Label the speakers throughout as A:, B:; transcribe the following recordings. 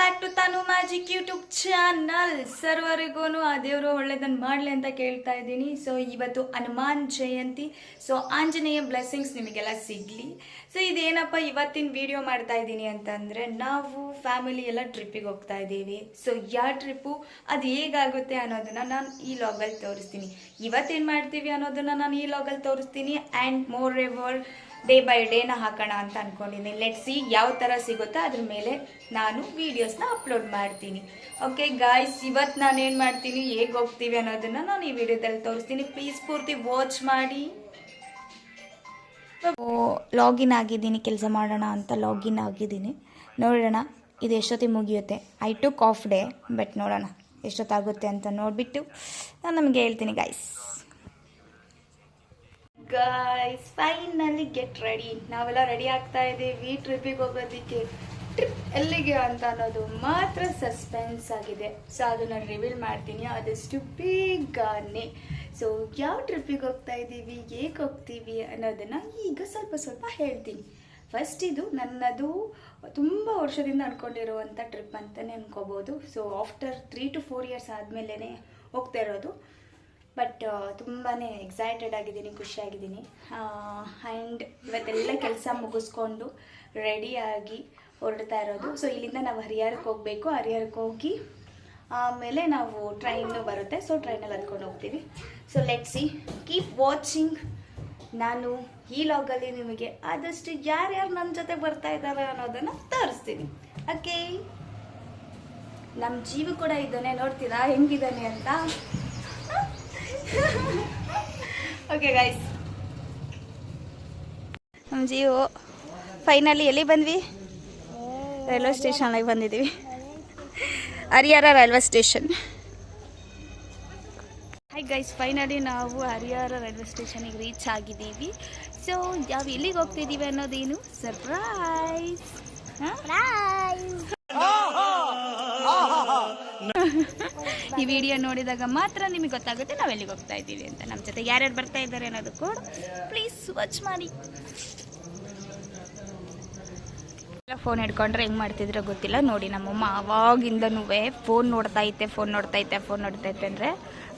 A: Back to Tanu magic YouTube channel. ಸರ್ವರಿಗೂ ಆ ದೇವರು ಒಳ್ಳೇದನ್ನು ಮಾಡಲಿ ಅಂತ ಕೇಳ್ತಾ ಇದ್ದೀನಿ. ಸೊ ಇವತ್ತು ಹನುಮಾನ್ ಜಯಂತಿ. ಸೊ ಆಂಜನೇಯ ಬ್ಲೆಸ್ಸಿಂಗ್ಸ್ ನಿಮಗೆಲ್ಲ ಸಿಗಲಿ. ಸೊ ಇದೇನಪ್ಪ ಇವತ್ತಿನ ವಿಡಿಯೋ ಮಾಡ್ತಾ ಇದ್ದೀನಿ ಅಂತಂದರೆ, ನಾವು ಫ್ಯಾಮಿಲಿ ಎಲ್ಲ ಟ್ರಿಪ್ಪಿಗೆ ಹೋಗ್ತಾ ಇದ್ದೀವಿ. ಸೊ ಯಾವ ಟ್ರಿಪ್ಪು, ಅದು ಹೇಗಾಗುತ್ತೆ ಅನ್ನೋದನ್ನು ನಾನು ಈ ಲಾಗಲ್ಲಿ ತೋರಿಸ್ತೀನಿ. ಇವತ್ತೇನು ಮಾಡ್ತೀವಿ ಅನ್ನೋದನ್ನು ನಾನು ಈ ಲಾಗಲ್ಲಿ ತೋರಿಸ್ತೀನಿ. And moreover day by ಡೇನ ಹಾಕೋಣ ಅಂತ ಅಂದ್ಕೊಂಡಿದ್ದೀನಿ. ಲೆಟ್ ಸಿ ಯಾವ ಥರ ಸಿಗುತ್ತೋ ಅದ್ರ ಮೇಲೆ ನಾನು ವೀಡಿಯೋಸ್ನ ಅಪ್ಲೋಡ್ ಮಾಡ್ತೀನಿ. ಓಕೆ ಗಾಯ್ಸ್, ಇವತ್ತು ನಾನು ಏನು ಮಾಡ್ತೀನಿ, ಹೇಗೆ ಹೋಗ್ತೀವಿ ಅನ್ನೋದನ್ನು ನಾನು ಈ ವಿಡಿಯೋದಲ್ಲಿ ತೋರಿಸ್ತೀನಿ. ಪ್ಲೀಸ್ ಪೂರ್ತಿ ವಾಚ್ ಮಾಡಿ. ಲಾಗಿನ್ ಆಗಿದ್ದೀನಿ, ಕೆಲಸ ಮಾಡೋಣ ಅಂತ ಲಾಗಿನ್ ಆಗಿದ್ದೀನಿ. ನೋಡೋಣ ಇದು ಎಷ್ಟೊತ್ತಿಗೆ ಮುಗಿಯುತ್ತೆ. I took off day, but ನೋಡೋಣ ಎಷ್ಟೊತ್ತಾಗುತ್ತೆ ಅಂತ ನೋಡಿಬಿಟ್ಟು ನಾನು ನಮಗೆ ಹೇಳ್ತೀನಿ guys. Guys finally get ready. ನಾವೆಲ್ಲ ರೆಡಿ ಆಗ್ತಾ ಇದ್ದೀವಿ ಟ್ರಿಪ್ಪಿಗೆ ಹೋಗೋದಕ್ಕೆ. ಟ್ರಿಪ್ ಎಲ್ಲಿಗೆ ಅಂತ ಅನ್ನೋದು ಮಾತ್ರ ಸಸ್ಪೆನ್ಸ್ ಆಗಿದೆ. ಸೊ ಅದನ್ನು ರಿವೀಲ್ ಮಾಡ್ತೀನಿ ಆದಷ್ಟು ಬೇಗನೆ. ಸೊ ಯಾವ ಟ್ರಿಪ್ಪಿಗೆ ಹೋಗ್ತಾ ಇದ್ದೀವಿ, ಹೇಗೆ ಹೋಗ್ತೀವಿ ಅನ್ನೋದನ್ನು ಈಗ ಸ್ವಲ್ಪ ಹೇಳ್ತೀನಿ. ಫಸ್ಟ್ ಇದು ನನ್ನದು ತುಂಬ ವರ್ಷದಿಂದ ಅಂದ್ಕೊಂಡಿರುವಂಥ ಟ್ರಿಪ್ ಅಂತಲೇ ಅನ್ಕೋಬೋದು. ಸೊ ಆಫ್ಟರ್ 3 to 4 years ಆದಮೇಲೆ ಹೋಗ್ತಾ ಇರೋದು. ಬಟ್ ತುಂಬಾ ಎಕ್ಸೈಟೆಡ್ ಆಗಿದ್ದೀನಿ, ಖುಷಿಯಾಗಿದ್ದೀನಿ. ಆ್ಯಂಡ್ ಇವತ್ತೆಲ್ಲ ಕೆಲಸ ಮುಗಿಸ್ಕೊಂಡು ರೆಡಿಯಾಗಿ ಹೊರಡ್ತಾ ಇರೋದು. ಸೊ ಇಲ್ಲಿಂದ ನಾವು ಹರಿಹರಕ್ಕೆ ಹೋಗಬೇಕು. ಹರಿಹರಕ್ಕೆ ಹೋಗಿ ಆಮೇಲೆ ನಾವು ಟ್ರೈನು ಬರುತ್ತೆ. ಸೊ ಟ್ರೈನಲ್ಲಿ ಹತ್ಕೊಂಡು ಹೋಗ್ತೀವಿ. So let see, keep watching. ನಾನು ಈ ಲಾಗಲ್ಲಿ ನಿಮಗೆ ಆದಷ್ಟು ಯಾರ್ಯಾರು ನನ್ನ ಜೊತೆ ಬರ್ತಾ ಇದ್ದಾರೆ ಅನ್ನೋದನ್ನು ತೋರಿಸ್ತೀನಿ. ಓಕೆ, ನಮ್ಮ ಜೀವ ಕೂಡ ಇದ್ದಾನೆ, ನೋಡ್ತೀರಾ ಹೆಂಗಿದ್ದಾನೆ ಅಂತ. ಓಕೆ ಗೈಸ್, ನಮ್ಮ ಜೀವು ಫೈನಲಿ ಎಲ್ಲಿ ಬಂದ್ವಿ? ರೈಲ್ವೆ ಸ್ಟೇಷನ್ಗೆ ಬಂದಿದ್ದೀವಿ. Harihar railway station. Hi guys, finally ನಾವು ಹರಿಹರ ರೈಲ್ವೆ ಸ್ಟೇಷನಿಗೆ ರೀಚ್ ಆಗಿದ್ದೀವಿ. ಸೊ ನಾವು ಎಲ್ಲಿಗೆ ಹೋಗ್ತಿದ್ದೀವಿ ಅನ್ನೋದೇನು ಸರ್ಪ್ರೈಸ್. ಈ ವಿಡಿಯೋ ನೋಡಿದಾಗ ಮಾತ್ರ ನಿಮಗೆ ಗೊತ್ತಾಗುತ್ತೆ ನಾವು ಎಲ್ಲಿಗೆ ಹೋಗ್ತಾ ಇದ್ದೀವಿ ಅಂತ. ನಮ್ಮ ಜೊತೆ ಯಾರ್ಯಾರು ಬರ್ತಾ ಇದ್ದಾರೆ ಅನ್ನೋದು ಕೂಡ ಪ್ಲೀಸ್ ವಾಚ್ ಮಾಡಿ. ಫೋನ್ ಹಿಡ್ಕೊಂಡ್ರೆ ಹೆಂಗೆ ಮಾಡ್ತಿದ್ರೆ ಗೊತ್ತಿಲ್ಲ ನೋಡಿ. ನಮ್ಮಮ್ಮ ಆವಾಗಿಂದನೂ ಫೋನ್ ನೋಡ್ತಾ ಐತೆ ಅಂದರೆ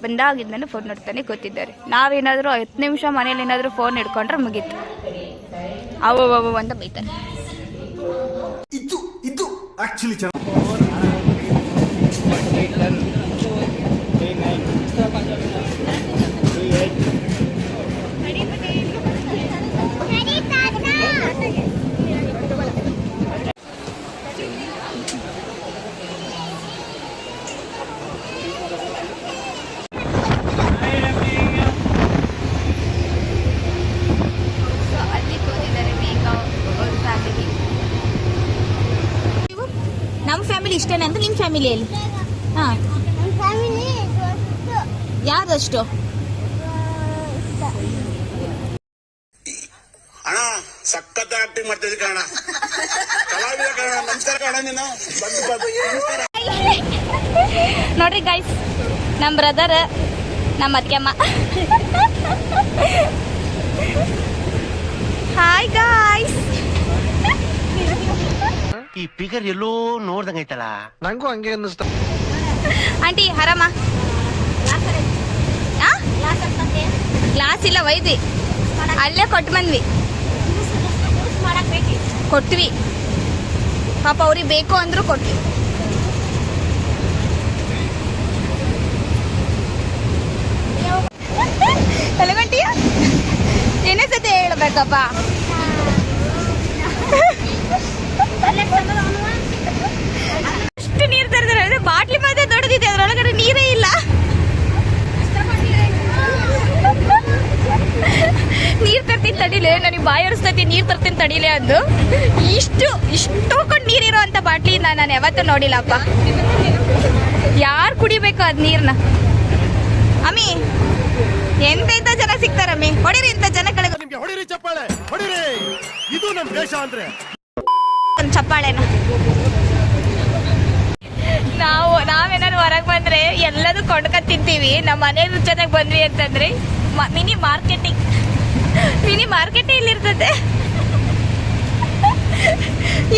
A: ಬಂದಾಗಿಂದನೂ ಫೋನ್ ನೋಡ್ತಾನೆ ಕೂತಿದ್ದಾರೆ. ನಾವೇನಾದರೂ 10 ನಿಮಿಷ ಮನೇಲಿ ಏನಾದರೂ ಫೋನ್ ಹಿಡ್ಕೊಂಡ್ರೆ ಮುಗೀತು, ಅವು ಅಂತ ಬೈತಾರೆ. ನಮ್ಮ ಫ್ಯಾಮಿಲಿ ಇಷ್ಟೇನೆ ಅಂತ ನಿಮ್ಮ ಫ್ಯಾಮಿಲಿಯಲ್ಲಿ? ಹಾಂ, ಯಾವ್ದಷ್ಟು?
B: ಅಣ್ಣ ಸಖತ್ ಆಕ್ಟಿಂಗ್ ಮಾಡ್ತಿದ್ದೆ ಕಣ, ಕಲಾವಿದ ಕಣ. ನಮಸ್ಕಾರ ಕಣ, ನೀನು
A: ನೋಡ್ರಿ ಗೈಸ್, ನಮ್ಮ ಬ್ರದರ್, ನಮ್ಮ ಅತ್ತೆಮ್ಮ. Hi guys.
C: ಈ ಫಿಗರ್ ಎಲ್ಲೋ ನೋಡ್ದಂಗೈತಲ್ಲ, ನಂಗೂ ಹಂಗೆ ಅನ್ನಿಸ್ತ.
A: ಆಂಟಿ ಆರಾಮ? ಗ್ಲಾಸ್ ಇಲ್ಲ, ಒಯ್ದ್ವಿ, ಅಲ್ಲೇ ಕೊಟ್ಟು ಬಂದ್ವಿ, ಕೊಟ್ವಿ. ಪಾಪ ಅವ್ರಿಗೆ ಬೇಕು ಅಂದ್ರು ಕೊಟ್ವಿ. ಎಲ್ಲಿಗಂಟಿ ಏನೇ ಸತಿ ಹೇಳ್ಬೇಕಪ್ಪ. ಅಷ್ಟು ನೀರು ತರಿದ್ರೆ ಬಾಟ್ಲಿ ಮಾತ್ರ ದೊಡ್ಡದಿದೆ, ಅದ್ರೊಳಗಡೆ ನೀರೇ ಇಲ್ಲ. ನೀರು ತರ್ತೀನಿ ತಡಿಲೆ, ನನಗೆ ಬಾಯಿ ಹರಿಸ್ತೈತಿ, ನೀರು ತರ್ತೀನಿ ತಡಿಲೆ ಅಂದು ಇಷ್ಟೊಂದು ನೀರಿರೋ ಅಂತ ಬಾಟ್ಲಿ ನಾನು ಯಾವತ್ತೂ ನೋಡಿಲ್ಲಪ್ಪ. ಯಾರು ಕುಡಿಬೇಕು ಅದ್ ನೀರ್ನ? ಅಮ್ಮಿ, ಎಂತೆಂತ ಜನ ಸಿಗ್ತಾರಮ್ಮಿ, ಹೊಡಿರಿ ಇಂಥ ಜನ ಕೆಳಗೆ.
C: ಹೊಡಿರಿ ಚಪ್ಪಾಳೆ, ಹೊಡಿರಿ. ಇದು ನಮ್ಮ ದೇಶ ಅಂದ್ರೆ
A: ಒಂದು ಚಪ್ಪಾಳೆನ. ನಾವೇನಾದ್ರು ಹೊರಗೆ ಬಂದ್ರೆ ಎಲ್ಲದೂ ಕೊಂಡ್ಕೊಂಡು ತಿಂತೀವಿ. ನಮ್ಮ ಮನೆ ಜೊತೆಗೆ ಬಂದ್ವಿ ಅಂತಂದ್ರೆ ಮಿನಿ ಮಾರ್ಕೆಟೇ ಇಲ್ಲಿರ್ತದೆ.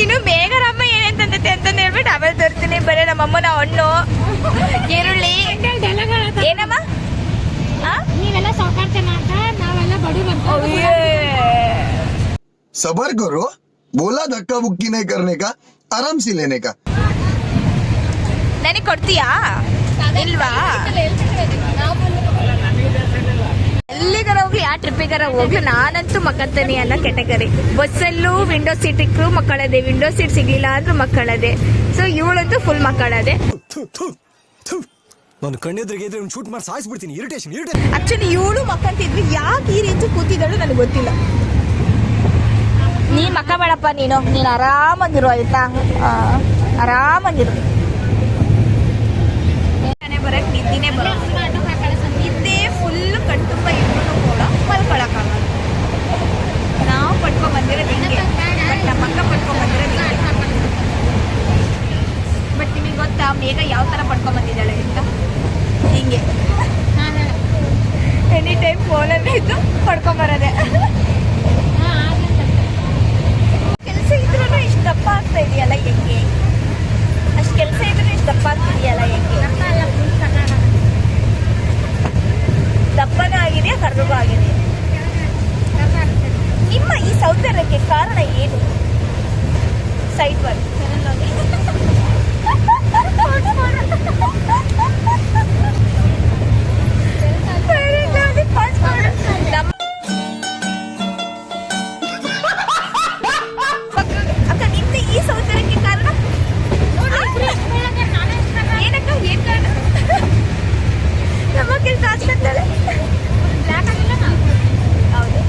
A: ಇನ್ನು ಬೇಗ ರಮ್ಮ ಏನಂತಂದೈತೆ ಅಂತಂದು ಹೇಳ್ಬಿಟ್ಟು ಆಮೇಲೆ ತೋರಿಸ್ತೀನಿ. ನಮ್ಮಮ್ಮನ ಹಣ್ಣು ಈರುಳ್ಳಿ ಏನಮ್ಮ
D: ನೀವೆಲ್ಲ ಸಾಕಾರ್ತೆ ಮಾಡ್ತಾ ನಾವೆಲ್ಲ ಬಡವರು
E: सबर करो बोला धक्का बुक्की नहीं करने का आराम से लेने का
A: ನನಗೆ ಕೊಡ್ತೀಯಾ ಇಲ್ವಾ ಎಲ್ಲಿಗಾರ ಹೋಗ್ಲಿ ಯಾವ ಟ್ರಿಪ್ಪಿಗಾರ ಹೋಗ್ಲಿ ನಾನಂತೂ ಮಕ್ಕಂತೀನಿ ಅನ್ನೋ ಕೆಟಗರಿ. ಬಸ್ಸಲ್ಲೂ ವಿಂಡೋ ಸೀಟ್ ಇಕ್ಕರು ಮಕ್ಕಳದೆ, ವಿಂಡೋ ಸೀಟ್ ಸಿಗ್ಲಿಲ್ಲ ಅಂದ್ರೂ ಮಕ್ಕಳದೆ. So ಇವಳಂತೂ full ಮಕ್ಕಳದೆ.
F: ನಾನು ಕಣ್ಣೆದ್ರಿಗೆ ಇದ್ರೆ ಶೂಟ್ ಮಾಡಿ ಸಾಯಿಸ್ಬಿಡ್ತೀನಿ. ಇರಿಟೇಷನ್
A: ಆಕ್ಚುಲಿ ಇವಳು ಮಕ್ಕಂತಿದ್ರು ಯಾಕೆ ಈ ರೀತಿ ಕೂತಿದ್ದಾಳು ನನಗೆ ಗೊತ್ತಿಲ್ಲ. ನೀ ಮಕ್ಕ ಬೇಡಪ್ಪ, ನೀನು ಆರಾಮಾಗಿರು ಆಯ್ತಾ, ಆರಾಮಾಗಿರು. ಬರಕ್ ನಿದ್ದಿನೇ ಬರೋ ನಿದ್ದೆ ಫುಲ್ ಕಣ್ತುಂಬ ಇಟ್ಕೊಂಡು ಕೂಡ ಮಲ್ಕೊಳಕ್ಕಾಗಲ್ಲ. ನಾವು ಪಡ್ಕೊಂಡ್ ಬಂದಿರೋದು ಹಿಂಗೆ, ಬಟ್ ನಮ್ಮ ಅಕ್ಕ ಪಡ್ಕೊಂಡ್ ಬಂದಿರೋದು ಹಿಂಗೆ. ಬಟ್ ನಿಮಗೆ ಗೊತ್ತಾ ಮೇಘ ಯಾವ ಥರ ಪಡ್ಕೊಂಡ್ ಬಂದಿದ್ದಾಳೆ ಅಂತ? ಹಿಂಗೆ ಎನಿ ಟೈಮ್ ಫೋನಲ್ಲಿ ಇದ್ದು ಪಡ್ಕೊಂಬರೋದೆ. ಕೆಲಸ ಇದ್ರೂ ಇಷ್ಟು ದಪ್ಪ ಆಗ್ತಾ ಇದೆಯಲ್ಲ ಹೆಂಗೆ? ಅಷ್ಟು ಕೆಲಸ ಇದ್ರೂ ಇಷ್ಟು ದಪ್ಪ ಆಗ್ತಿದೆಯಲ್ಲ ಹೆಂಗೆ? ದಪ್ಪನೂ ಆಗಿದೆಯಾ ಕರ್ರಗೂ ಆಗಿದೆಯಾ? ನಿಮ್ಮ ಈ ಸೌಂದರ್ಯಕ್ಕೆ ಕಾರಣ ಏನು? ಸೈಡ್ ವರ್ಕ್ ಅಕ್ಕ, ನಿಮ್ದು ಈ ಸೌಂದರ್ಯಕ್ಕೆ ಕಾರಣ ಏನಕ್ಕ? ಏನ್ ಕಾರಣ? ನಮ್ಮ ಕೆಲಸ ಹಾಚ್ಕೊಂತಾಳೆ. ಹೌದು,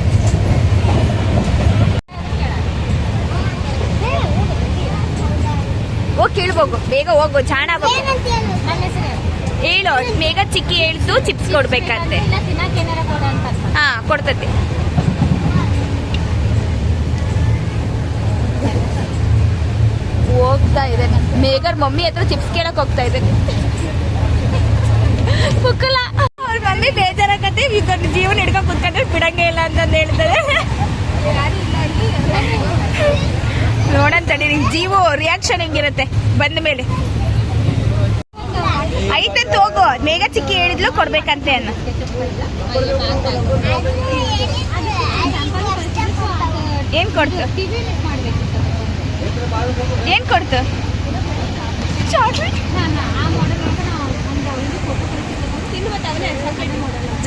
A: ಹೋಗಿ ಕೇಳ್ಬೋಗು, ಬೇಗ ಹೋಗು, ಜಾಣ ಹೇಳು. ಬೇಗ ಚಿಕ್ಕಿ ಹೇಳ್ತು ಚಿಪ್ಸ್ ಕೊಡ್ಬೇಕಂತೆ. ಹಾ, ಕೊಡ್ತತಿ. ಹೋಗ್ತಾ ಇದ್ದೇನೆ ಮೇಘರ್ ಮಮ್ಮಿ ಹತ್ರ ಚಿಪ್ಸ್ ಕೇಳಕ್ ಹೋಗ್ತಾ ಇದ್ದೇನೆ. ಮಕ್ಕಳ ಅವ್ರ ಮಮ್ಮಿ ಬೇಜಾರಾಗತ್ತೆ, ಇದೊಂದು ಜೀವನ ಹಿಡ್ಕೊಂಡು ಕುತ್ಕೊಂಡ್ರೆ ಬಿಡಂಗೇ ಇಲ್ಲ ಅಂತಂದು ಹೇಳ್ತಾರೆ. ನೋಡೋಣ ತಡಿ, ಜೀವ ರಿಯಾಕ್ಷನ್ ಹೆಂಗಿರುತ್ತೆ ಬಂದ ಮೇಲೆ. ಐತಂತ ಹೋಗು, ಮೇಘ ಚಿಕ್ಕಿ ಹೇಳಿದ್ಲು ಕೊಡ್ಬೇಕಂತೆ ಅನ್ನ. ಏನ್ ಕೊಡ್ತು? ಏನ್ ಕೊಡ್ತು?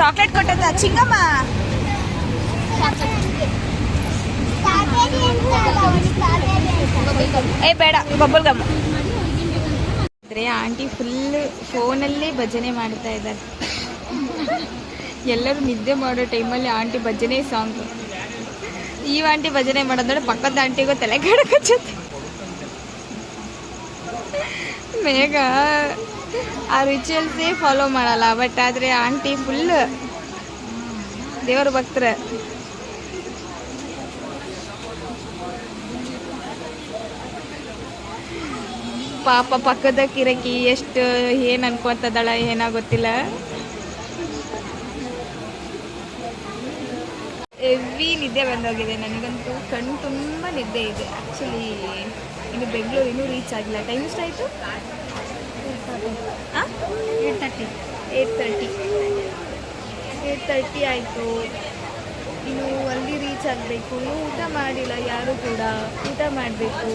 A: ಚಾಕ್ಲೇಟ್ ಕೊಟ್ಟದ ಚಿಂಗಮ್ಮ. ಏ ಬೇಡ, ಬಬ್ಬಲ್ ಗಮ್. ಆಂಟಿ ಫುಲ್ ಫೋನಲ್ಲೇ ಭಜನೆ ಮಾಡ್ತಾ ಇದ್ದಾರೆ. ಎಲ್ಲರೂ ನಿದ್ದೆ ಮಾಡೋ ಟೈಮಲ್ಲಿ ಆಂಟಿ ಭಜನೆ ಸಾಂಗ್. ಈ ಆಂಟಿ ಭಜನೆ ಮಾಡೋದ್ರೆ ಪಕ್ಕದ ಆಂಟಿಗೂ ತಲೆ ಕೆಡಕಚ್ಚುತ್ತೆ. ಮೇಘ ಆ ರಿಚುವಲ್ಸೇ ಫಾಲೋ ಮಾಡಲ್ಲ, ಬಟ್ ಆದರೆ ಆಂಟಿ ಫುಲ್ ದೇವರ ಭಕ್ತರ. ಪಾಪ ಪಕ್ಕದ ಕಿರಕಿ ಎಷ್ಟು ಏನು ಅನ್ಕೊಂತದಳ ಏನೋ ಗೊತ್ತಿಲ್ಲ. ಹೆವಿ ನಿದ್ದೆ ಬಂದೋಗಿದೆ ನನಗಂತೂ, ಕಣ್ಣು ತುಂಬ ನಿದ್ದೆ ಇದೆ. ಆ್ಯಕ್ಚುಲಿ ಇನ್ನು ಬೆಂಗಳೂರು ಇನ್ನೂ ರೀಚ್ ಆಗಿಲ್ಲ. ಟೈಮ್ ಎಷ್ಟಾಯಿತು? 8:30 ಆಯಿತು. ಇನ್ನು ಅಲ್ಲಿ ರೀಚ್ ಆಗಬೇಕು. ಇನ್ನೂ ಊಟ ಮಾಡಿಲ್ಲ ಯಾರೂ ಕೂಡ. ಊಟ ಮಾಡಬೇಕು.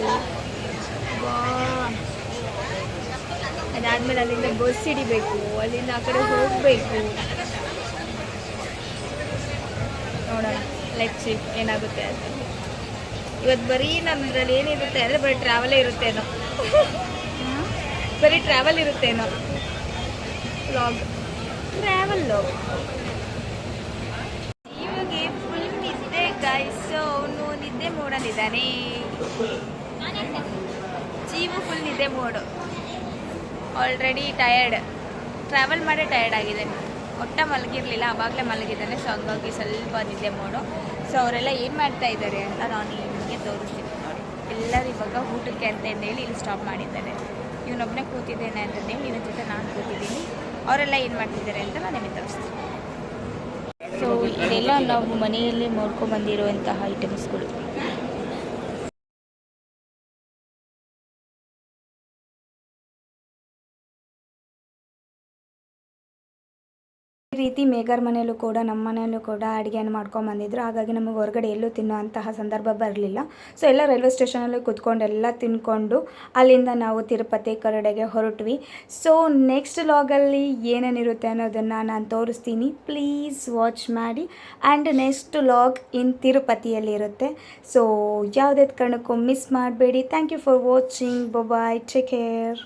A: ಅದಾದಮೇಲೆ ಅಲ್ಲಿಂದ ಬಸ್ ಹಿಡಿಬೇಕು, ಅಲ್ಲಿಂದ ಆ ಕಡೆ ಹೋಗಬೇಕು. ನೋಡೋಣ, ಲೆಟ್ಸ್ ಸಿ ಏನಾಗುತ್ತೆ ಅಂತ. ಇವತ್ತು ಬರೀ ನಮ್ಮದ್ರಲ್ಲಿ ಏನಿರುತ್ತೆ ಅಂದರೆ ಬರೀ ಟ್ರಾವೆಲೇ ಇರುತ್ತೇನೋ. ಬರೀ ಟ್ರಾವೆಲ್ ಇರುತ್ತೇನೋ, ವ್ಲಾಗ್, ಟ್ರಾವೆಲ್ ವ್ಲಾಗ್. ಇವಾಗೆ ಫುಲ್ ನಿದ್ದೆ ಗಾಯ್ಸ್. ಅವನು ನಿದ್ದೆ ಮೋಡಲ್ಲಿದ್ದಾನೆ. ಜೀವ ಫುಲ್ ನಿದ್ದೆ ಮೋಡು. ಆಲ್ರೆಡಿ ಟಯರ್ಡ್, ಟ್ರಾವೆಲ್ ಮಾಡಿ ಟಯರ್ಡ್ ಆಗಿದ್ದಾನೆ. ಒಟ್ಟ ಮಲಗಿರಲಿಲ್ಲ, ಆವಾಗಲೇ ಮಲಗಿದ್ದಾನೆ. ಸೊ ಹಂಗಾಗಿ ಸ್ವಲ್ಪ ನಿದ್ದೆ ಮೋಡು. ಸೊ ಅವರೆಲ್ಲ ಏನು ಮಾಡ್ತಾ ಇದ್ದಾರೆ ಅಂತ ನಾನು ನಿಮಗೆ ತೋರಿಸ್ತೀನಿ ನೋಡಿ. ಎಲ್ಲರೂ ಇವಾಗ ಊಟಕ್ಕೆ ಅಂತ ಹೇಳಿ ಇಲ್ಲಿ ಸ್ಟಾಪ್ ಮಾಡಿದ್ದಾರೆ. ಇವನೊಬ್ಬನೇ ಕೂತಿದ್ದೇನೆ ಅಂತಂದೇಳಿ ಇವನ ಜೊತೆ ನಾನು ಕೂತಿದ್ದೀನಿ. ಅವರೆಲ್ಲ ಏನು ಮಾಡ್ತಿದ್ದಾರೆ ಅಂತ ನಾನು ನಿಮಗೆ ತೋರಿಸ್ತೀನಿ. ಸೊ ಇದೆಲ್ಲ ನಾವು ಮನೆಯಲ್ಲೇ ಮಾಡ್ಕೊಂಡ್ಬಂದಿರುವಂತಹ ಐಟಮ್ಸ್ಗಳು. ಈ ರೀತಿ ಮೇಘರ್ ಮನೆಯಲ್ಲೂ ಕೂಡ ನಮ್ಮ ಮನೆಯಲ್ಲೂ ಕೂಡ ಅಡುಗೆಯನ್ನು ಮಾಡ್ಕೊಂಬಂದಿದ್ರು. ಹಾಗಾಗಿ ನಮಗೆ ಹೊರಗಡೆ ಎಲ್ಲೂ ತಿನ್ನುವಂತಹ ಸಂದರ್ಭ ಬರಲಿಲ್ಲ. ಸೊ ಎಲ್ಲ ರೈಲ್ವೆ ಸ್ಟೇಷನಲ್ಲಿ ಕೂತ್ಕೊಂಡು ಎಲ್ಲ ತಿನ್ಕೊಂಡು ಅಲ್ಲಿಂದ ನಾವು ತಿರುಪತಿ ಕಡೆಗೆ ಹೊರಟ್ವಿ. ಸೊ ನೆಕ್ಸ್ಟ್ ಲಾಗಲ್ಲಿ ಏನೇನಿರುತ್ತೆ ಅನ್ನೋದನ್ನು ನಾನು ತೋರಿಸ್ತೀನಿ. ಪ್ಲೀಸ್ ವಾಚ್ ಮಾಡಿ. ಆ್ಯಂಡ್ ನೆಕ್ಸ್ಟ್ ಲಾಗ್ ಇನ್ ತಿರುಪತಿಯಲ್ಲಿರುತ್ತೆ. ಸೊ ಯಾವುದೇ ಕಾರಣಕ್ಕೂ ಮಿಸ್ ಮಾಡಬೇಡಿ. Thank you for watching. Bye, take care.